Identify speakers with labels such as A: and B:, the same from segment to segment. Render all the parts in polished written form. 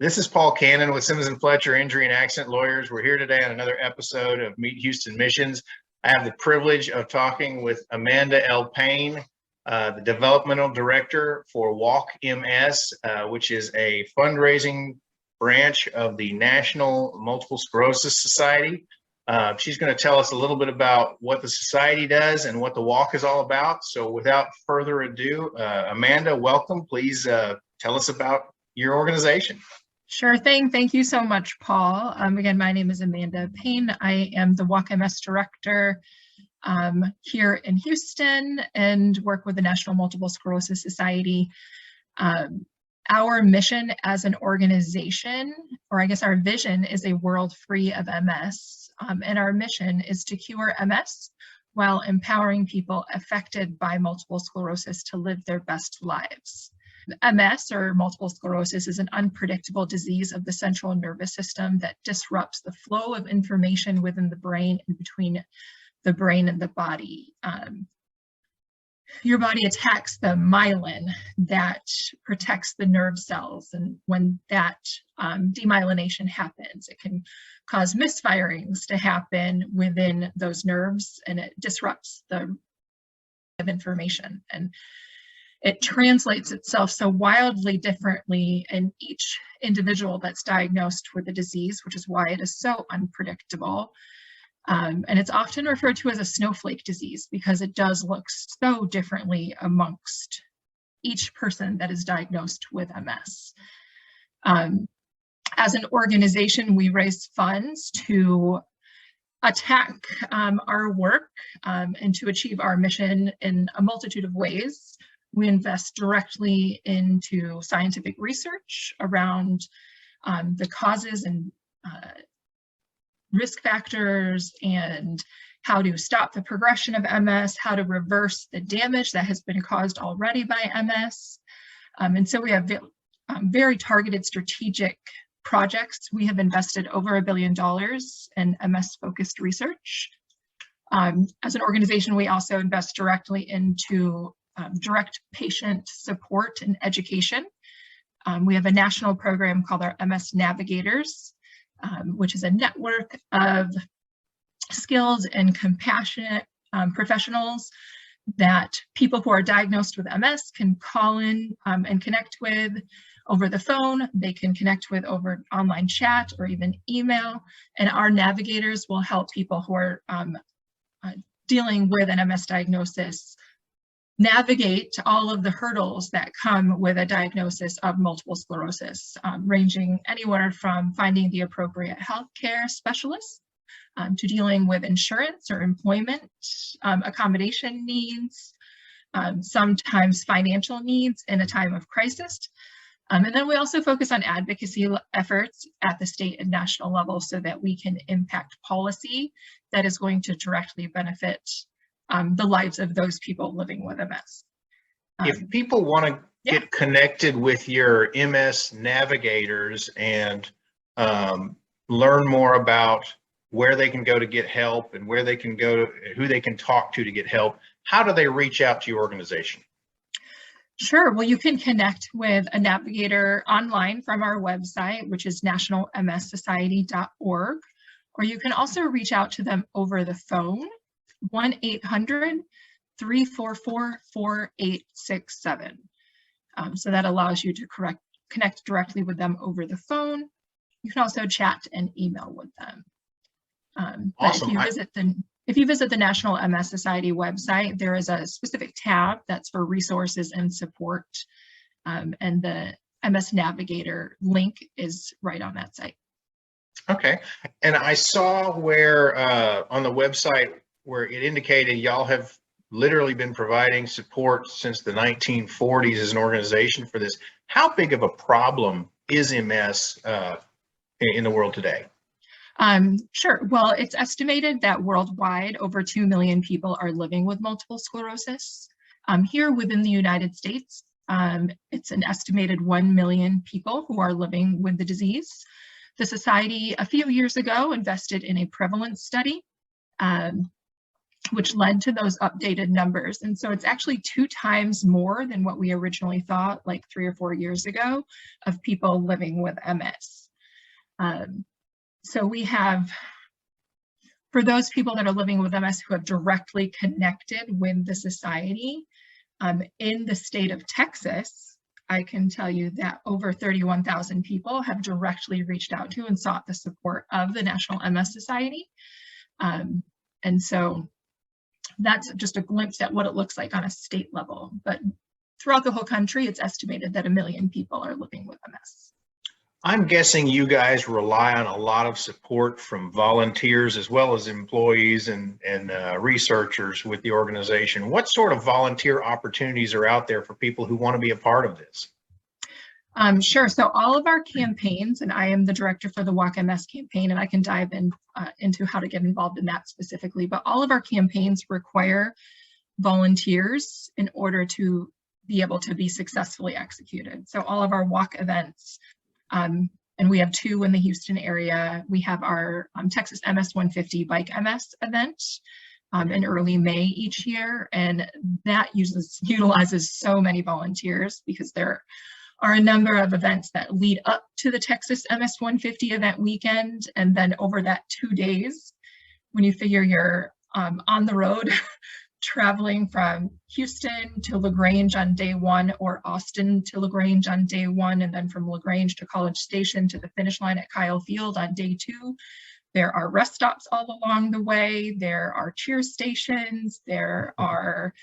A: This is Paul Cannon with Simmons and Fletcher Injury and Accident Lawyers. We're here today on another episode of Meet Houston Missions. I have the privilege of talking with Amanda L. Payne, the Developmental Director for WalkMS, which is a fundraising branch of the National Multiple Sclerosis Society. She's going to tell us a little bit about what the society does and what the walk is all about. So without further ado, Amanda, welcome. Please tell us about your organization.
B: Sure thing. Thank you so much, Paul. Again, my name is Amanda Payne. I am the WalkMS Director here in Houston and work with the National Multiple Sclerosis Society. Our mission as an organization, or I guess our vision, is a world free of MS. And our mission is to cure MS while empowering people affected by multiple sclerosis to live their best lives. MS, or multiple sclerosis, is an unpredictable disease of the central nervous system that disrupts the flow of information within the brain and between the brain and the body. Your body attacks the myelin that protects the nerve cells, and when that demyelination happens, it can cause misfirings to happen within those nerves, and it disrupts the of information, and it translates itself so wildly differently in each individual that's diagnosed with the disease, which is why it is so unpredictable. And it's often referred to as a snowflake disease because it does look so differently amongst each person that is diagnosed with MS. As an organization, we raise funds to attack our work and to achieve our mission in a multitude of ways. We invest directly into scientific research around the causes and risk factors and how to stop the progression of MS, how to reverse the damage that has been caused already by MS. And so we have very targeted strategic projects. We have invested over $1 billion in MS-focused research. As an organization, we also invest directly into direct patient support and education. We have a national program called our MS Navigators, which is a network of skilled and compassionate professionals that people who are diagnosed with MS can call in and connect with over the phone. They can connect with over online chat or even email, and our navigators will help people who are dealing with an MS diagnosis navigate all of the hurdles that come with a diagnosis of multiple sclerosis, ranging anywhere from finding the appropriate healthcare specialist to dealing with insurance or employment accommodation needs, sometimes financial needs in a time of crisis. And then we also focus on advocacy efforts at the state and national level so that we can impact policy that is going to directly benefit the lives of those people living with MS.
A: If people want to get connected with your MS navigators and learn more about where they can go to get help and where they can go, who they can talk to get help, how do they reach out to your organization?
B: Sure. Well, you can connect with a navigator online from our website, which is nationalmssociety.org, or you can also reach out to them over the phone, 1-800-344-4867. So that allows you to connect directly with them over the phone. You can also chat and email with them.
A: Awesome.
B: If you visit the National MS Society website, there is a specific tab that's for resources and support, and the MS Navigator link is right on that site.
A: Okay. And I saw where on the website where it indicated y'all have literally been providing support since the 1940s as an organization for this. How big of a problem is MS in the world today?
B: Sure. Well, it's estimated that worldwide over 2 million people are living with multiple sclerosis. Here within the United States, it's an estimated 1 million people who are living with the disease. The society a few years ago invested in a prevalence study which led to those updated numbers. And so it's actually 2 times more than what we originally thought, like 3 or 4 years ago, of people living with MS. So we have, for those people that are living with MS who have directly connected with the society, in the state of Texas, I can tell you that over 31,000 people have directly reached out to and sought the support of the National MS Society. And so that's just a glimpse at what it looks like on a state level. But throughout the whole country, it's estimated that 1 million people are living with MS.
A: I'm guessing you guys rely on a lot of support from volunteers as well as employees and researchers with the organization. What sort of volunteer opportunities are out there for people who want to be a part of this?
B: Sure. So all of our campaigns, and I am the director for the WalkMS campaign, and I can dive into how to get involved in that specifically, but all of our campaigns require volunteers in order to be able to be successfully executed. So all of our walk events, and we have 2 in the Houston area. We have our Texas MS 150 Bike MS event in early May each year, and that utilizes so many volunteers because there are a number of events that lead up to the Texas MS 150 event weekend. And then over that 2 days, when you figure you're on the road, traveling from Houston to LaGrange on day 1 or Austin to LaGrange on day 1, and then from LaGrange to College Station to the finish line at Kyle Field on day 2, there are rest stops all along the way. There are cheer stations. There are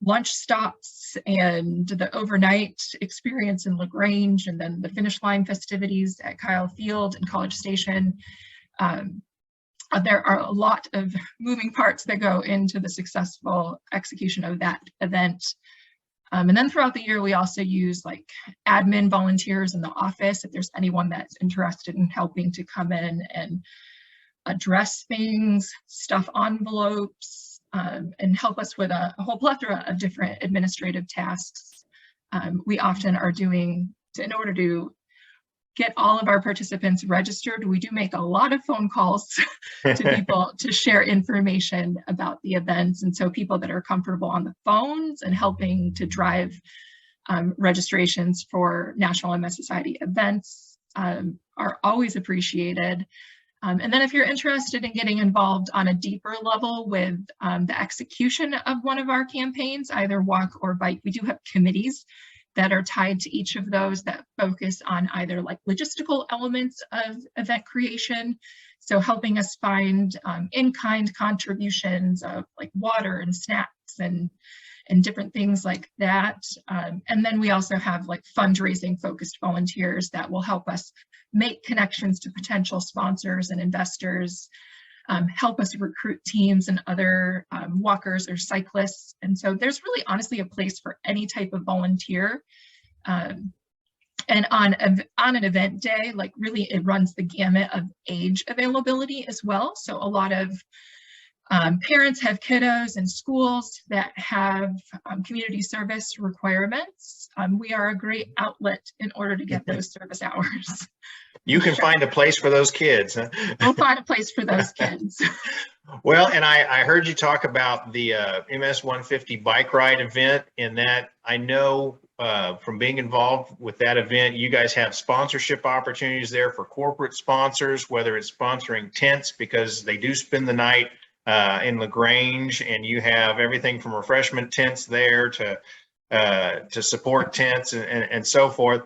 B: lunch stops and the overnight experience in LaGrange, and then the finish line festivities at Kyle Field and College Station. There are a lot of moving parts that go into the successful execution of that event. And then throughout the year, we also use like admin volunteers in the office if there's anyone that's interested in helping to come in and address things, stuff envelopes, and help us with a whole plethora of different administrative tasks. We often are doing, in order to get all of our participants registered, we do make a lot of phone calls to people to share information about the events. And so people that are comfortable on the phones and helping to drive registrations for National MS Society events are always appreciated. And then if you're interested in getting involved on a deeper level with the execution of one of our campaigns, either walk or bike, we do have committees that are tied to each of those that focus on either like logistical elements of event creation. So helping us find in-kind contributions of like water and snacks and different things like that. And then we also have like fundraising focused volunteers that will help us make connections to potential sponsors and investors, help us recruit teams and other walkers or cyclists. And so there's really honestly a place for any type of volunteer. And on an event day, like really it runs the gamut of age availability as well. So a lot of parents have kiddos in schools that have community service requirements. We are a great outlet in order to get those service hours.
A: You can find a place for those kids. Huh?
B: We'll find a place for those kids.
A: Well, and I heard you talk about the MS 150 bike ride event, and that I know from being involved with that event, you guys have sponsorship opportunities there for corporate sponsors, whether it's sponsoring tents because they do spend the night in LaGrange, and you have everything from refreshment tents there to support tents and so forth.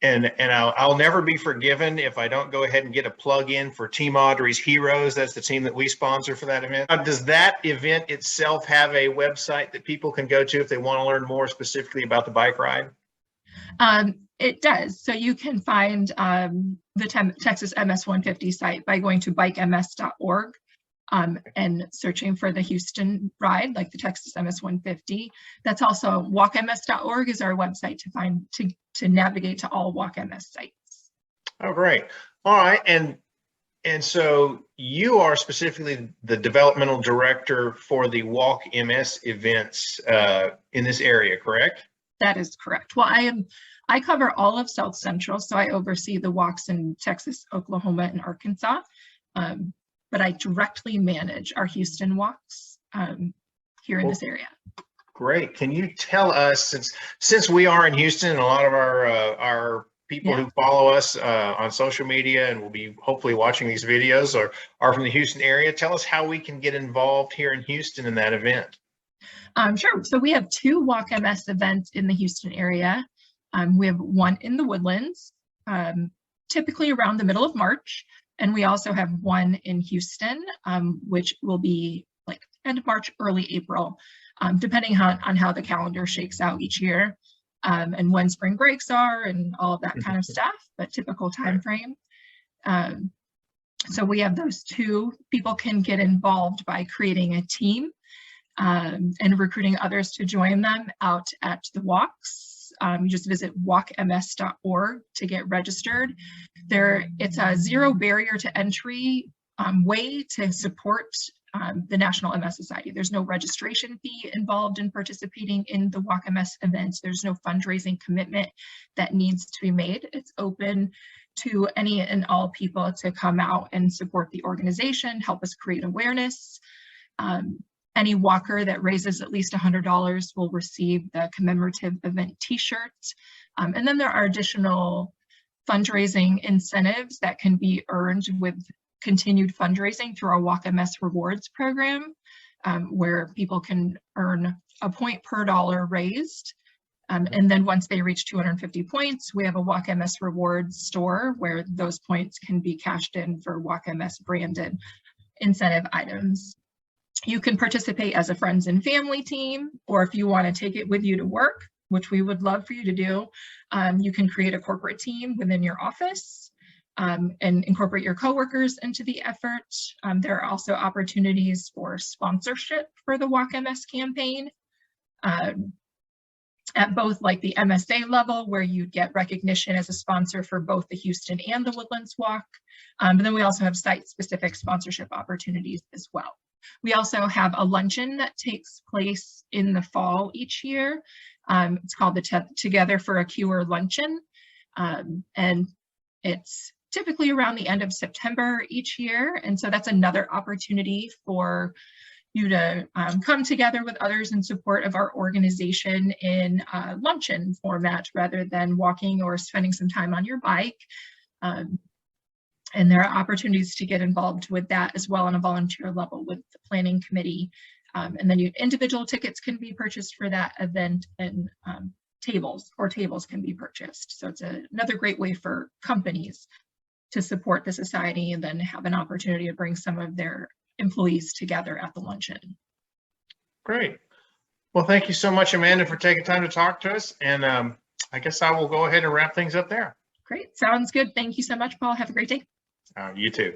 A: And I'll never be forgiven if I don't go ahead and get a plug in for Team Audrey's Heroes. That's the team that we sponsor for that event. Does that event itself have a website that people can go to if they want to learn more specifically about the bike ride?
B: It does. So you can find the Texas MS 150 site by going to bikems.org. And searching for the Houston ride, like the Texas MS 150. That's also walkms.org is our website to find, to navigate to all WalkMS sites.
A: Oh, great. All right. And so you are specifically the developmental director for the WalkMS events in this area, correct?
B: That is correct. Well, I cover all of South Central, so I oversee the walks in Texas, Oklahoma, and Arkansas. But I directly manage our Houston walks. here in this area.
A: Great. Can you tell us, since we are in Houston and a lot of our people who follow us on social media and will be hopefully watching these videos or are from the Houston area, tell us how we can get involved here in Houston in that event.
B: Sure. So we have 2 WalkMS events in the Houston area. We have one in the Woodlands, typically around the middle of March. And we also have one in Houston, which will be like end of March, early April, depending on how the calendar shakes out each year, and when spring breaks are and all of that kind of stuff, but typical time frame. So we have those 2. People can get involved by creating a team and recruiting others to join them out at the walks. You just visit walkms.org to get registered. It's a zero barrier to entry way to support the National MS Society. There's no registration fee involved in participating in the WalkMS events. There's no fundraising commitment that needs to be made. It's open to any and all people to come out and support the organization, help us create awareness. Any walker that raises at least $100 will receive the commemorative event t-shirt. And then there are additional fundraising incentives that can be earned with continued fundraising through our WalkMS rewards program, where people can earn a point per dollar raised. And then once they reach 250 points, we have a WalkMS rewards store where those points can be cashed in for WalkMS branded incentive items. You can participate as a friends and family team, or if you want to take it with you to work, which we would love for you to do, you can create a corporate team within your office and incorporate your coworkers into the effort. There are also opportunities for sponsorship for the WalkMS campaign at both like the MSA level, where you get recognition as a sponsor for both the Houston and the Woodlands Walk. But then we also have site-specific sponsorship opportunities as well. We also have a luncheon that takes place in the fall each year. It's called the Together for a Cure Luncheon. And it's typically around the end of September each year. And so that's another opportunity for you to come together with others in support of our organization in a luncheon format rather than walking or spending some time on your bike. And there are opportunities to get involved with that as well on a volunteer level with the planning committee. And then individual tickets can be purchased for that event, and tables can be purchased. So it's another great way for companies to support the society and then have an opportunity to bring some of their employees together at the luncheon.
A: Great. Well, thank you so much, Amanda, for taking time to talk to us. And I guess I will go ahead and wrap things up there.
B: Great. Sounds good. Thank you so much, Paul. Have a great day.
A: You too.